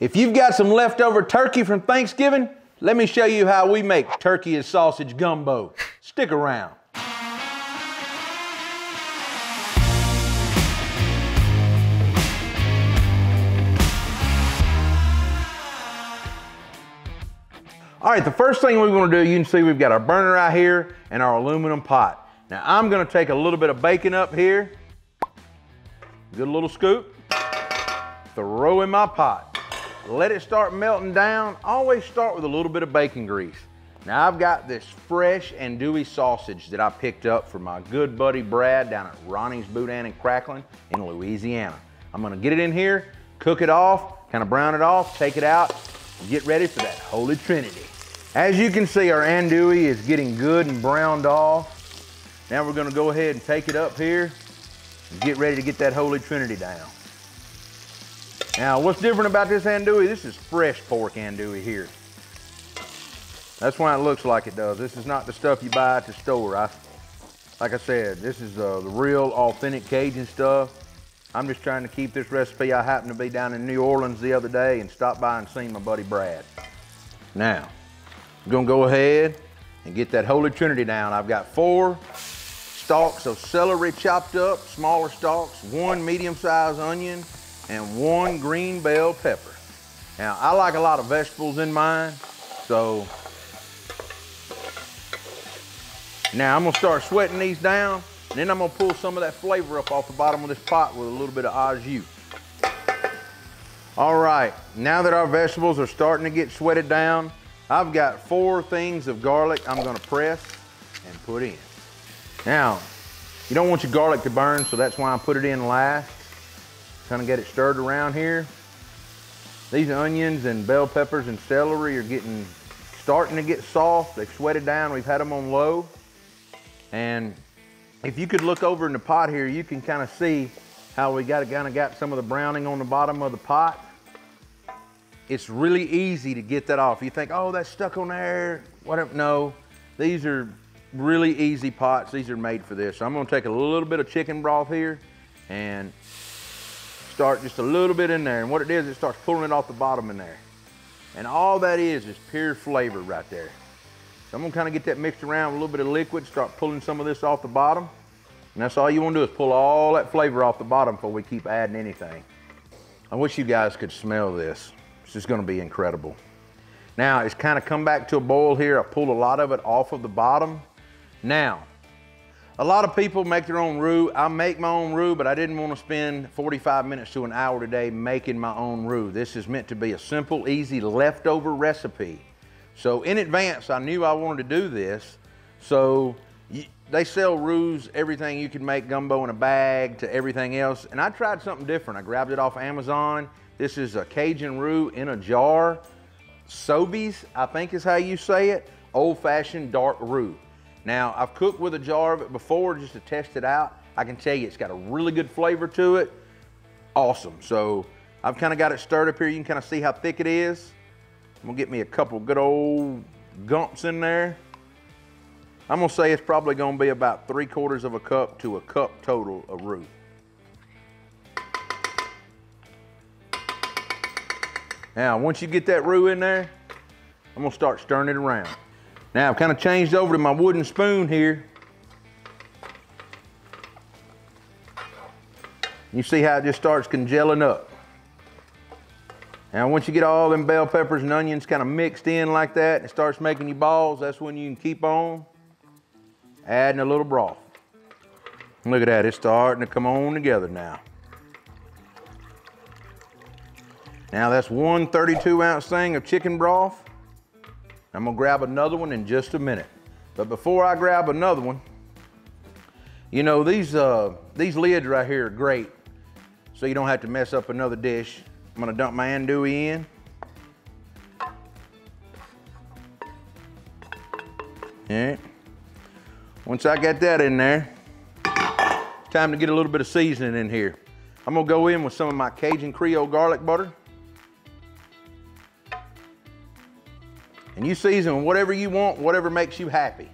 If you've got some leftover turkey from Thanksgiving, let me show you how we make turkey and sausage gumbo. Stick around. All right, the first thing we want to do, you can see we've got our burner right here and our aluminum pot. Now I'm going to take a little bit of bacon up here, good little scoop, throw in my pot. Let it start melting down. Always start with a little bit of bacon grease. Now I've got this fresh andouille sausage that I picked up from my good buddy Brad down at Ronnie's Boudin and Craklin in Louisiana. I'm gonna get it in here, cook it off, kind of brown it off, take it out, and get ready for that Holy Trinity. As you can see, our andouille is getting good and browned off. Now we're gonna go ahead and take it up here and get ready to get that Holy Trinity down. Now, what's different about this andouille? This is fresh pork andouille here. That's why it looks like it does. This is not the stuff you buy at the store. Like I said, this is the real authentic Cajun stuff. I'm just trying to keep this recipe. I happened to be down in New Orleans the other day and stopped by and seen my buddy Brad. Now, I'm gonna go ahead and get that Holy Trinity down. I've got 4 stalks of celery chopped up, smaller stalks, 1 medium-sized onion, and 1 green bell pepper. Now, I like a lot of vegetables in mine, so now I'm gonna start sweating these down, and then I'm gonna pull some of that flavor up off the bottom of this pot with a little bit of au jus. All right, now that our vegetables are starting to get sweated down, I've got 4 things of garlic I'm gonna press and put in. Now, you don't want your garlic to burn, so that's why I put it in last. Kind of get it stirred around here. These onions and bell peppers and celery are starting to get soft. They've sweated down. We've had them on low. And if you could look over in the pot here, you can kind of see how we got some of the browning on the bottom of the pot. It's really easy to get that off. You think, oh, that's stuck on there, whatever. No, these are really easy pots. These are made for this. So I'm gonna take a little bit of chicken broth here and start just a little bit in there, and what it is, it starts pulling it off the bottom in there. And all that is pure flavor right there. So I'm gonna kind of get that mixed around with a little bit of liquid, start pulling some of this off the bottom. And that's all you wanna do is pull all that flavor off the bottom before we keep adding anything. I wish you guys could smell this. It's just gonna be incredible. Now, it's kind of come back to a boil here. I pulled a lot of it off of the bottom. Now, a lot of people make their own roux. I make my own roux, but I didn't want to spend 45 minutes to an hour today making my own roux. This is meant to be a simple, easy, leftover recipe. So in advance, I knew I wanted to do this. So they sell roux, everything you can make gumbo in a bag to everything else. And I tried something different. I grabbed it off Amazon. This is a Cajun roux in a jar. SAVOIE'S, I think is how you say it. Old-fashioned dark roux. Now, I've cooked with a jar of it before just to test it out. I can tell you it's got a really good flavor to it. Awesome. So I've kind of got it stirred up here. You can kind of see how thick it is. I'm gonna get me a couple good old gumps in there. I'm gonna say it's probably gonna be about 3/4 of a cup to a cup total of roux. Now, once you get that roux in there, I'm gonna start stirring it around. Now, I've kind of changed over to my wooden spoon here. You see how it just starts congealing up. Now, once you get all them bell peppers and onions kind of mixed in like that, and it starts making you balls, that's when you can keep on adding a little broth. Look at that, it's starting to come on together now. Now, that's 1 32-ounce thing of chicken broth. I'm gonna grab another one in just a minute. But before I grab another one, you know, these lids right here are great, so you don't have to mess up another dish. I'm gonna dump my andouille in. All right. Once I got that in there, time to get a little bit of seasoning in here. I'm gonna go in with some of my Cajun Creole garlic butter. And you season whatever you want, whatever makes you happy.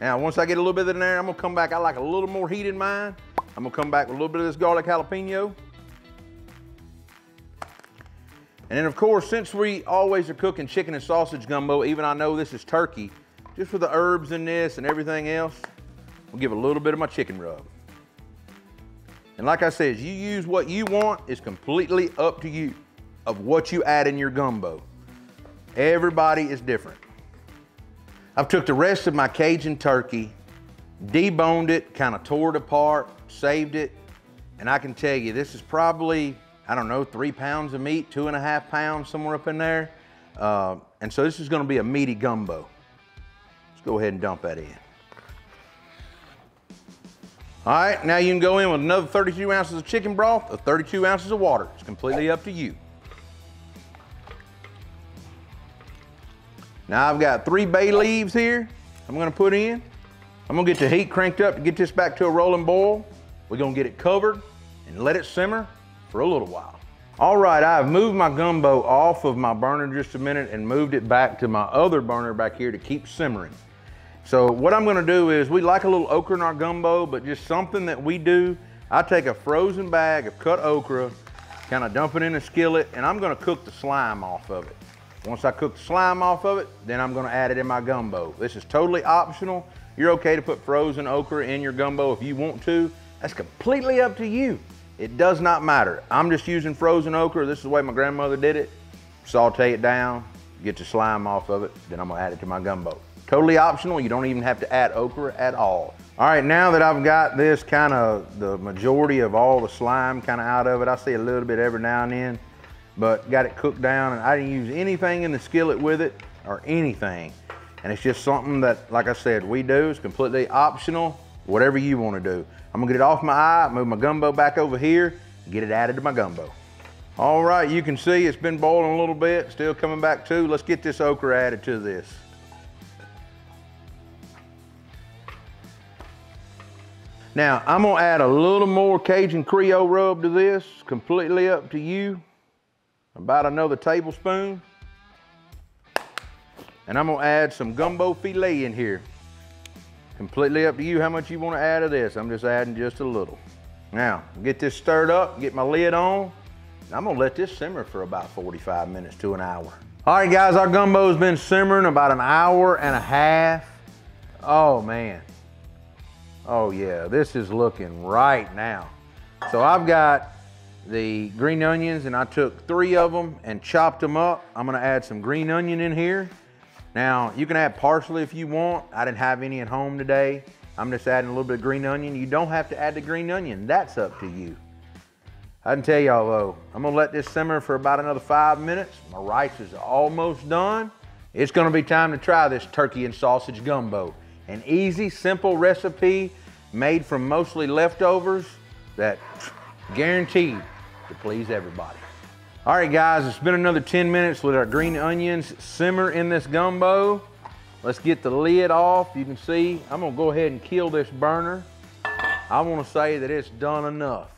Now, once I get a little bit in there, I'm gonna come back. I like a little more heat in mine. I'm gonna come back with a little bit of this garlic jalapeno. And then of course, since we always are cooking chicken and sausage gumbo, even I know this is turkey, just for the herbs in this and everything else, we'll give a little bit of my chicken rub. And like I said, you use what you want. It's completely up to you of what you add in your gumbo. Everybody is different. I've took the rest of my Cajun turkey, deboned it, kind of tore it apart, saved it, and I can tell you this is probably, I don't know, 3 pounds of meat, 2.5 pounds, somewhere up in there. And so this is gonna be a meaty gumbo. Let's go ahead and dump that in. All right, now you can go in with another 32 ounces of chicken broth or 32 ounces of water. It's completely up to you. Now I've got 3 bay leaves here I'm gonna put in. I'm gonna get the heat cranked up to get this back to a rolling boil. We're gonna get it covered and let it simmer for a little while. All right, I've moved my gumbo off of my burner just a minute and moved it back to my other burner back here to keep simmering. So what I'm gonna do is, we like a little okra in our gumbo, but just something that we do, I take a frozen bag of cut okra, kind of dump it in a skillet, and I'm gonna cook the slime off of it. Once I cook the slime off of it, then I'm gonna add it in my gumbo. This is totally optional. You're okay to put frozen okra in your gumbo if you want to. That's completely up to you. It does not matter. I'm just using frozen okra. This is the way my grandmother did it. Saute it down, get the slime off of it, then I'm gonna add it to my gumbo. Totally optional. You don't even have to add okra at all. All right, now that I've got this kind of, the majority of all the slime kind of out of it, I see a little bit every now and then, but got it cooked down, and I didn't use anything in the skillet with it or anything. And it's just something that, like I said, we do. It's completely optional, whatever you want to do. I'm gonna get it off my eye, move my gumbo back over here, and get it added to my gumbo. All right, you can see it's been boiling a little bit, still coming back too. Let's get this okra added to this. Now, I'm gonna add a little more Cajun Creole rub to this, completely up to you. About another tablespoon. And I'm gonna add some gumbo filet in here. Completely up to you how much you wanna add of this. I'm just adding just a little. Now, get this stirred up, get my lid on. I'm gonna let this simmer for about 45 minutes to an hour. All right, guys, our gumbo's been simmering about an hour and a half. Oh, man. Oh yeah, this is looking right now. So I've got the green onions, and I took 3 of them and chopped them up. I'm gonna add some green onion in here. Now, you can add parsley if you want. I didn't have any at home today. I'm just adding a little bit of green onion. You don't have to add the green onion. That's up to you. I can tell y'all though, I'm gonna let this simmer for about another 5 minutes. My rice is almost done. It's gonna be time to try this turkey and sausage gumbo. An easy, simple recipe made from mostly leftovers that guaranteed to please everybody. All right, guys, it's been another 10 minutes with our green onions simmer in this gumbo. Let's get the lid off. You can see, I'm gonna go ahead and kill this burner. I wanna say that it's done enough.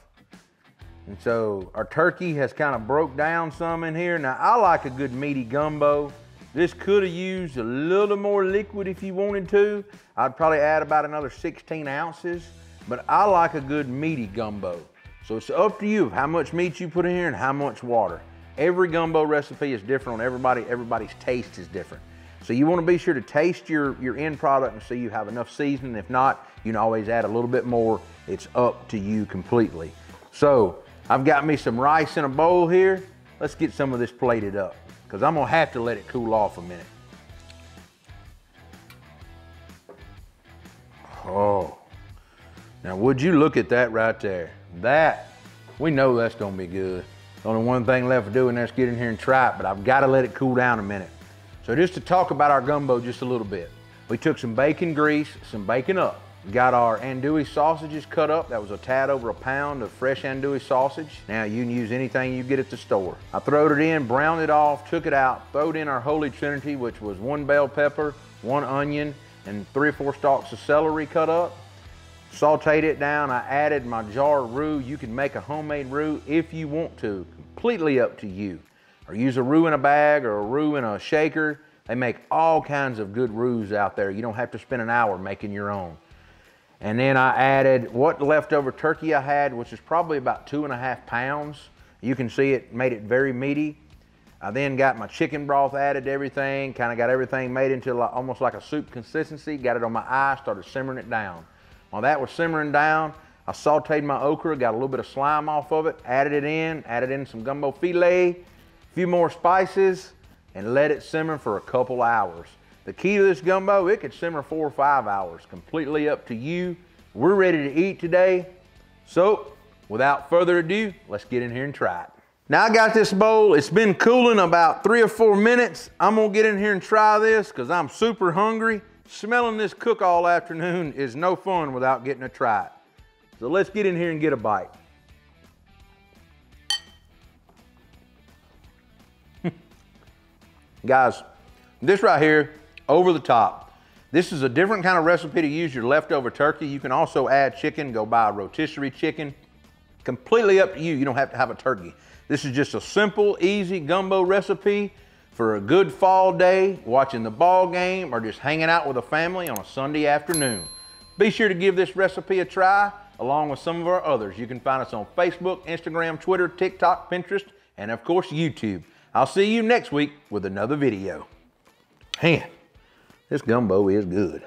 And so our turkey has kind of broke down some in here. Now, I like a good meaty gumbo. This could have used a little more liquid if you wanted to. I'd probably add about another 16 ounces, but I like a good meaty gumbo. So it's up to you how much meat you put in here and how much water. Every gumbo recipe is different on everybody. Everybody's taste is different. So you want to be sure to taste your end product and see you have enough seasoning. If not, you can always add a little bit more. It's up to you completely. So I've got me some rice in a bowl here. Let's get some of this plated up, because I'm gonna have to let it cool off a minute. Oh, now would you look at that right there? That, we know that's gonna be good. Only one thing left to do, and that's get in here and try it, but I've gotta let it cool down a minute. So just to talk about our gumbo just a little bit. We took some bacon grease, some bacon up. Got our andouille sausages cut up. That was a tad over a pound of fresh andouille sausage. Now you can use anything you get at the store. I throwed it in, browned it off, took it out, throwed in our holy trinity, which was 1 bell pepper, 1 onion, and 3 or 4 stalks of celery cut up. Sauteed it down. I added my jar of roux. You can make a homemade roux if you want to. Completely up to you. Or use a roux in a bag or a roux in a shaker. They make all kinds of good roux out there. You don't have to spend an hour making your own. And then I added what leftover turkey I had, which is probably about 2.5 pounds. You can see it made it very meaty. I then got my chicken broth added to everything, kind of got everything made into almost like a soup consistency, got it on my eye, started simmering it down. While that was simmering down, I sauteed my okra, got a little bit of slime off of it, added in some Gumbo File, a few more spices, and let it simmer for a couple hours. The key to this gumbo, it could simmer 4 or 5 hours, completely up to you. We're ready to eat today. So, without further ado, let's get in here and try it. Now I got this bowl, it's been cooling about 3 or 4 minutes. I'm gonna get in here and try this because I'm super hungry. Smelling this cook all afternoon is no fun without getting to try it. So let's get in here and get a bite. Guys, this right here, over the top. This is a different kind of recipe to use your leftover turkey. You can also add chicken, go buy a rotisserie chicken. Completely up to you, you don't have to have a turkey. This is just a simple, easy gumbo recipe for a good fall day, watching the ball game, or just hanging out with a family on a Sunday afternoon. Be sure to give this recipe a try, along with some of our others. You can find us on Facebook, Instagram, Twitter, TikTok, Pinterest, and of course, YouTube. I'll see you next week with another video. Man, this gumbo is good.